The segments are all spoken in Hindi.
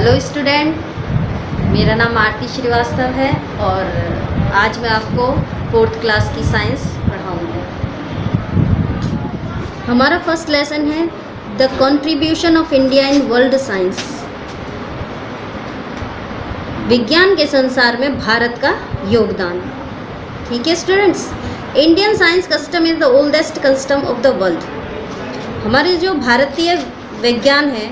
हेलो स्टूडेंट, मेरा नाम आरती श्रीवास्तव है और आज मैं आपको 4th क्लास की साइंस पढ़ाऊँगी। हमारा फर्स्ट लेसन है the contribution of India in world science. विज्ञान के संसार में भारत का योगदान। ठीक है students, Indian science custom is the oldest custom of the world. हमारे जो भारतीय विज्ञान है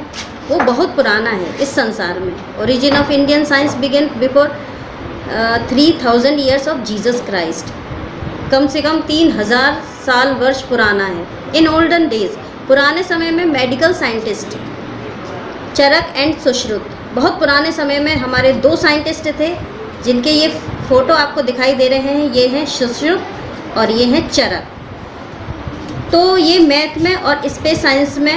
वो बहुत पुराना है इस संसार में। Origin of Indian science began before 3000 years of Jesus Christ. कम से कम 3000 साल वर्ष पुराना है। इन ओल्डन डेज, पुराने समय में medical scientist Charak and Sushruta, बहुत पुराने समय में हमारे 2 साइंटिस्ट थे जिनके ये फोटो आपको दिखाई दे रहे हैं। ये हैं सुश्रुत और ये हैं चरक। तो ये मैथ में और स्पेस साइंस में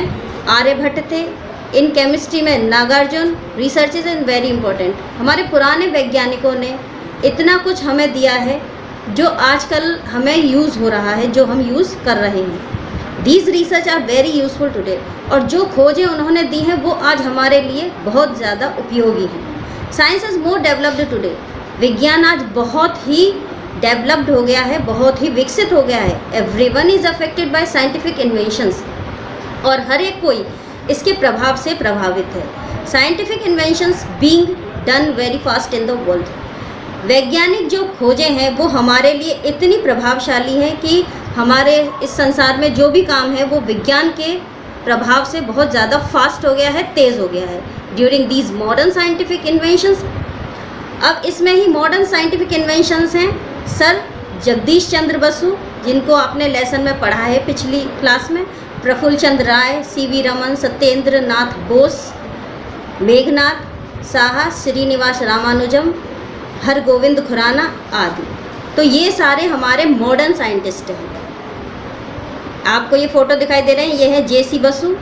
आर्यभट्ट थे। इन केमिस्ट्री में Nagarjuna. Research is very important. हमारे पुराने वैज्ञानिकों ने इतना कुछ हमें दिया है जो आजकल हमें यूज़ हो रहा है, जो हम यूज़ कर रहे हैं। These research are very useful today. और जो खोजें उन्होंने दी हैं वो आज हमारे लिए बहुत ज़्यादा उपयोगी हैं। Science is more developed today. विज्ञान आज बहुत ही डेवलप्ड हो गया है, बहुत ही विकसित हो गया है। Everyone is affected by scientific inventions, और हर एक कोई इसके प्रभाव से प्रभावित है। Scientific inventions being done very fast in the world. वैज्ञानिक जो खोजें हैं वो हमारे लिए इतनी प्रभावशाली हैं कि हमारे इस संसार में जो भी काम है वो विज्ञान के प्रभाव से बहुत ज़्यादा फास्ट हो गया है, तेज़ हो गया है। During these modern scientific inventions, अब इसमें ही मॉडर्न साइंटिफिक इन्वेंशंस हैं सर जगदीश चंद्र बसु, जिनको आपने लेसन में पढ़ा है पिछली क्लास में, प्रफुल्ल चंद्र राय, सीवी रमन, सत्येंद्र नाथ बोस, मेघनाथ साहा, श्रीनिवास रामानुजम, हरगोविंद खुराना आदि। तो ये सारे हमारे मॉडर्न साइंटिस्ट हैं। आपको ये फोटो दिखाई दे रहे हैं, ये है जेसी बसु,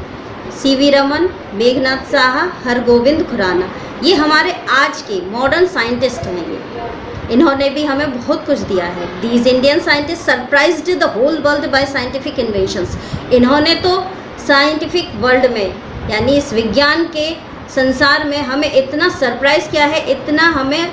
सीवी रमन, मेघनाथ साहा, हरगोविंद खुराना। ये हमारे आज के मॉडर्न साइंटिस्ट हैं। ये इन्होंने भी हमें बहुत कुछ दिया है। These Indian scientist surprised the whole world by scientific inventions. इन्होंने तो साइंटिफिक वर्ल्ड में, यानी इस विज्ञान के संसार में हमें इतना सरप्राइज़ किया है, इतना हमें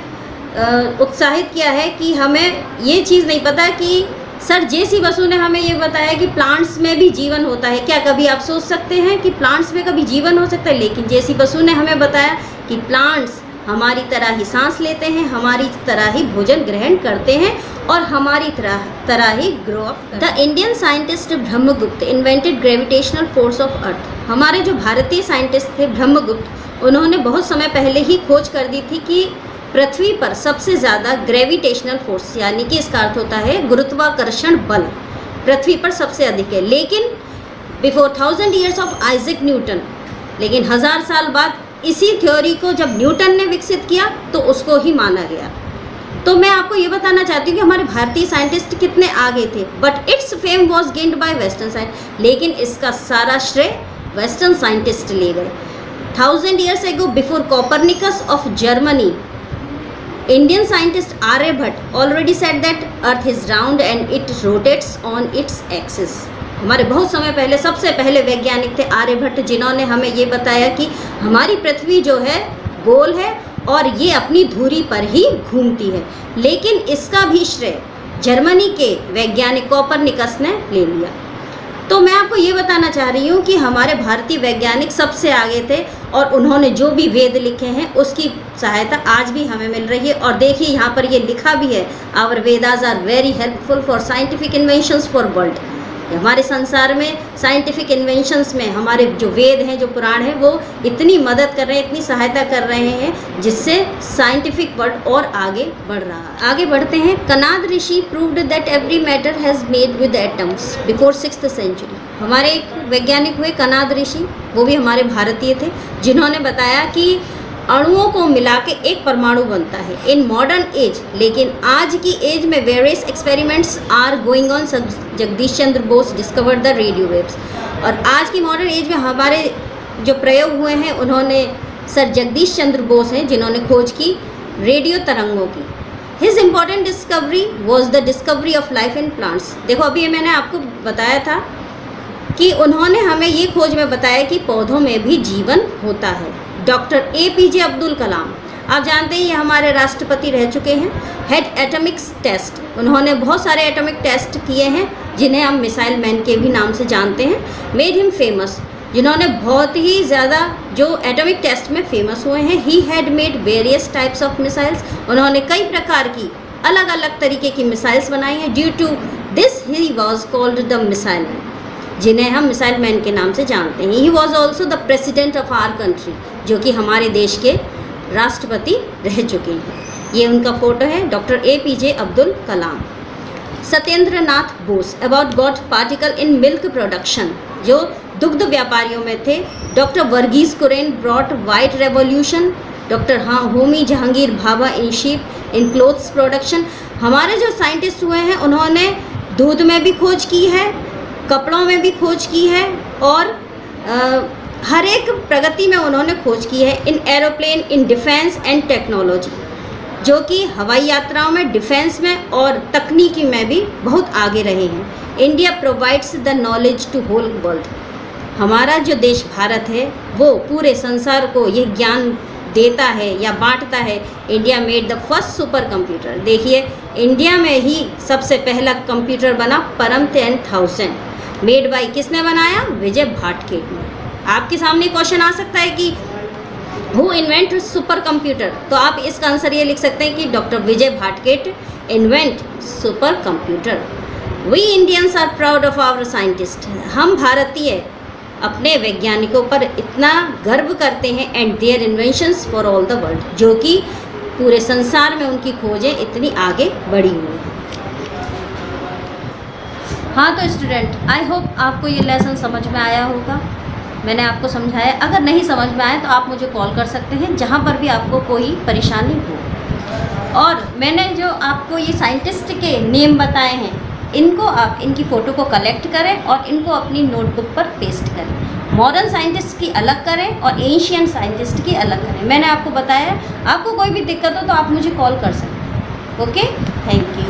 उत्साहित किया है कि हमें ये चीज़ नहीं पता कि सर जेसी बसु ने हमें ये बताया कि प्लांट्स में भी जीवन होता है। क्या कभी आप सोच सकते हैं कि प्लांट्स में कभी जीवन हो सकता है? लेकिन जेसी बसु ने हमें बताया कि प्लांट्स हमारी तरह ही सांस लेते हैं, हमारी तरह ही भोजन ग्रहण करते हैं और हमारी तरह ही grow up. The Indian scientist Brahmagupta invented gravitational force of earth. हमारे जो भारतीय साइंटिस्ट थे ब्रह्मगुप्त, उन्होंने बहुत समय पहले ही खोज कर दी थी कि पृथ्वी पर सबसे ज़्यादा ग्रेविटेशनल फोर्स, यानी कि इसका अर्थ होता है गुरुत्वाकर्षण बल, पृथ्वी पर सबसे अधिक है। लेकिन before 1000 years of Isaac Newton, लेकिन 1000 साल बाद इसी थ्योरी को जब न्यूटन ने विकसित किया तो उसको ही माना गया। तो मैं आपको ये बताना चाहती हूँ कि हमारे भारतीय साइंटिस्ट कितने आगे थे। But it's fame was gained by western science. लेकिन इसका सारा श्रेय वेस्टर्न साइंटिस्ट ले गए। 1000 years ago before Copernicus of Germany, Indian scientist Aryabhata already said that earth is round and it rotates on its axis. हमारे बहुत समय पहले सबसे पहले वैज्ञानिक थे आर्यभट्ट, जिन्होंने हमें ये बताया कि हमारी पृथ्वी जो है गोल है और ये अपनी धुरी पर ही घूमती है। लेकिन इसका भी श्रेय जर्मनी के वैज्ञानिक कोपरनिकस ने ले लिया। तो मैं आपको ये बताना चाह रही हूँ कि हमारे भारतीय वैज्ञानिक सबसे आगे थे और उन्होंने जो भी वेद लिखे हैं उसकी सहायता आज भी हमें मिल रही है। और देखिए यहाँ पर ये लिखा भी है, our Vedas are very helpful for scientific inventions for world. हमारे संसार में साइंटिफिक इन्वेंशंस में हमारे जो वेद हैं, जो पुराण हैं, वो इतनी मदद कर रहे हैं, इतनी सहायता कर रहे हैं, जिससे साइंटिफिक वर्ल्ड और आगे बढ़ रहा है। आगे बढ़ते हैं। Kanad Rishi proved that every matter has made with atoms before 6th century. हमारे एक वैज्ञानिक हुए कनाद ऋषि, वो भी हमारे भारतीय थे, जिन्होंने बताया कि अणुओं को मिला के एक परमाणु बनता है इन मॉडर्न एज। लेकिन आज की एज में various experiments are going on. Jagdish Chandra Bose discovered the radio waves. और आज की मॉडर्न एज में हमारे जो प्रयोग हुए हैं, उन्होंने सर जगदीश चंद्र बोस हैं जिन्होंने खोज की रेडियो तरंगों की। His important discovery was the discovery of life in plants. देखो अभी मैंने आपको बताया था कि उन्होंने हमें ये खोज में बताया कि पौधों में भी जीवन होता है। डॉक्टर APJ अब्दुल कलाम, आप जानते हैं ये हमारे राष्ट्रपति रह चुके हैं। हेड एटॉमिक टेस्ट, उन्होंने बहुत सारे एटॉमिक टेस्ट किए हैं जिन्हें हम मिसाइल मैन के भी नाम से जानते हैं। मेड हिम फेमस, जिन्होंने बहुत ही ज़्यादा जो एटॉमिक टेस्ट में फेमस हुए हैं। He had made various types of missiles, उन्होंने कई प्रकार की अलग अलग तरीके की मिसाइल्स बनाई हैं। Due to this he was called the missile man, जिन्हें हम मिसाइल मैन के नाम से जानते हैं। He was also the president of our country, जो कि हमारे देश के राष्ट्रपति रह चुके हैं। ये उनका फ़ोटो है, doctor APJ Abdul Kalam. Satyendra Nath Bose, about god particle in milk production, जो दुग्ध व्यापारियों में थे। Doctor Varghese Kurien brought white revolution. Doctor Homi Jehangir Bhabha in sheep in clothes production. हमारे जो साइंटिस्ट हुए हैं उन्होंने दूध में भी खोज की है, कपड़ों में भी खोज की है और हर एक प्रगति में उन्होंने खोज की है। In aeroplane, in defence and technology, जो कि हवाई यात्राओं में, डिफेंस में और तकनीकी में भी बहुत आगे रहे हैं। India provides the knowledge to whole world, हमारा जो देश भारत है वो पूरे संसार को ये ज्ञान देता है या बांटता है। India made the first super computer, देखिए इंडिया में ही सबसे पहला कंप्यूटर बना, परम 10,000, मेड बाय किसने बनाया? विजय भाटकेट ने। आपके सामने क्वेश्चन आ सकता है कि हु इन्वेंट सुपर कंप्यूटर, तो आप इसका आंसर ये लिख सकते हैं कि doctor Vijay Bhatkar invent super computer. We Indians are proud of our scientist, हम भारतीय अपने वैज्ञानिकों पर इतना गर्व करते हैं। And their inventions for all the world, जो कि पूरे संसार में उनकी खोजें इतनी आगे बढ़ी हुई हैं। हाँ तो स्टूडेंट, आई होप आपको ये लेसन समझ में आया होगा। मैंने आपको समझाया, अगर नहीं समझ में आया तो आप मुझे कॉल कर सकते हैं जहाँ पर भी आपको कोई परेशानी हो। और मैंने जो आपको ये साइंटिस्ट के नेम बताए हैं, इनको आप इनकी फ़ोटो को कलेक्ट करें और इनको अपनी नोटबुक पर पेस्ट करें। मॉडर्न साइंटिस्ट की अलग करें और एंशिएंट साइंटिस्ट की अलग करें। मैंने आपको बताया, आपको कोई भी दिक्कत हो तो आप मुझे कॉल कर सकते हैं। Okay, thank you.